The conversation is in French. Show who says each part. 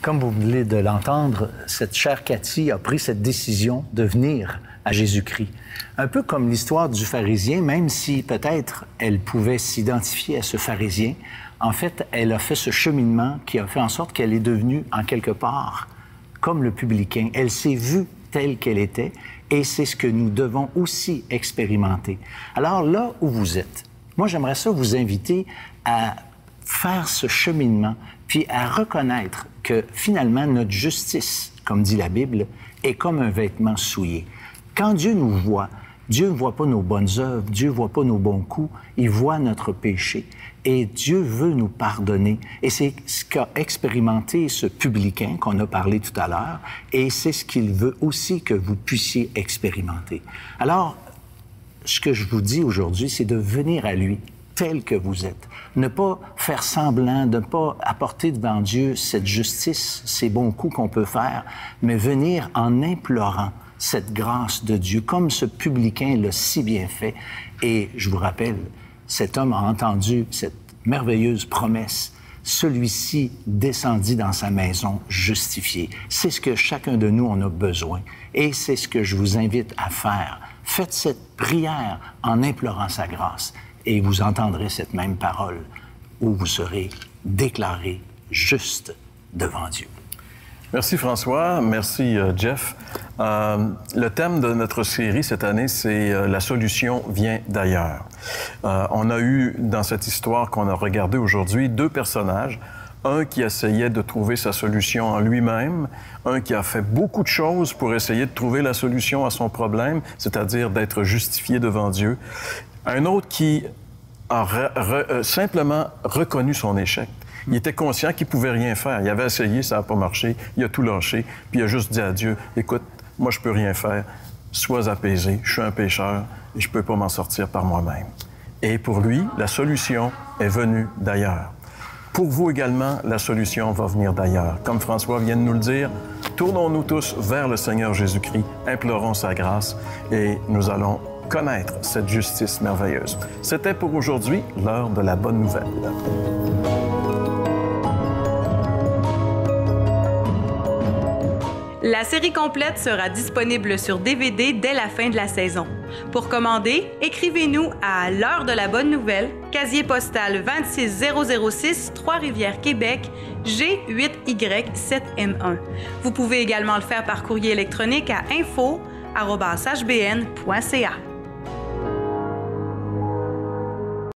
Speaker 1: Comme vous venez de l'entendre, cette chère Cathy a pris cette décision de venir à Jésus-Christ. Un peu comme l'histoire du pharisien, même si peut-être elle pouvait s'identifier à ce pharisien, en fait, elle a fait ce cheminement qui a fait en sorte qu'elle est devenue, en quelque part, comme le publicain. Elle s'est vue telle qu'elle était et c'est ce que nous devons aussi expérimenter. Alors là où vous êtes, moi j'aimerais ça vous inviter à faire ce cheminement puis à reconnaître que finalement notre justice, comme dit la Bible, est comme un vêtement souillé. Quand Dieu nous voit, Dieu ne voit pas nos bonnes œuvres, Dieu ne voit pas nos bons coups, il voit notre péché. Et Dieu veut nous pardonner. Et c'est ce qu'a expérimenté ce publicain qu'on a parlé tout à l'heure, et c'est ce qu'il veut aussi que vous puissiez expérimenter. Alors, ce que je vous dis aujourd'hui, c'est de venir à lui tel que vous êtes. Ne pas faire semblant, ne pas apporter devant Dieu cette justice, ces bons coups qu'on peut faire, mais venir en implorant cette grâce de Dieu, comme ce publicain l'a si bien fait. Et je vous rappelle, cet homme a entendu cette merveilleuse promesse. Celui-ci descendit dans sa maison justifié. C'est ce que chacun de nous en a besoin. Et c'est ce que je vous invite à faire. Faites cette prière en implorant sa grâce et vous entendrez cette même parole où vous serez déclaré juste devant Dieu.
Speaker 2: Merci François, merci Jeff. Le thème de notre série cette année, c'est « La solution vient d'ailleurs ». On a eu dans cette histoire qu'on a regardée aujourd'hui deux personnages. Un qui essayait de trouver sa solution en lui-même, un qui a fait beaucoup de choses pour essayer de trouver la solution à son problème, c'est-à-dire d'être justifié devant Dieu. Un autre qui a simplement reconnu son échec. Il était conscient qu'il ne pouvait rien faire. Il avait essayé, ça n'a pas marché. Il a tout lâché. Puis il a juste dit à Dieu, « Écoute, moi, je ne peux rien faire. Sois apaisé. Je suis un pécheur et je ne peux pas m'en sortir par moi-même. » Et pour lui, la solution est venue d'ailleurs. Pour vous également, la solution va venir d'ailleurs. Comme François vient de nous le dire, tournons-nous tous vers le Seigneur Jésus-Christ, implorons sa grâce et nous allons connaître cette justice merveilleuse. C'était pour aujourd'hui l'heure de la bonne nouvelle.
Speaker 3: La série complète sera disponible sur DVD dès la fin de la saison. Pour commander, écrivez-nous à l'heure de la bonne nouvelle, casier postal 26006, Trois-Rivières, Québec, G8Y7N1. Vous pouvez également le faire par courrier électronique à info@hbn.ca.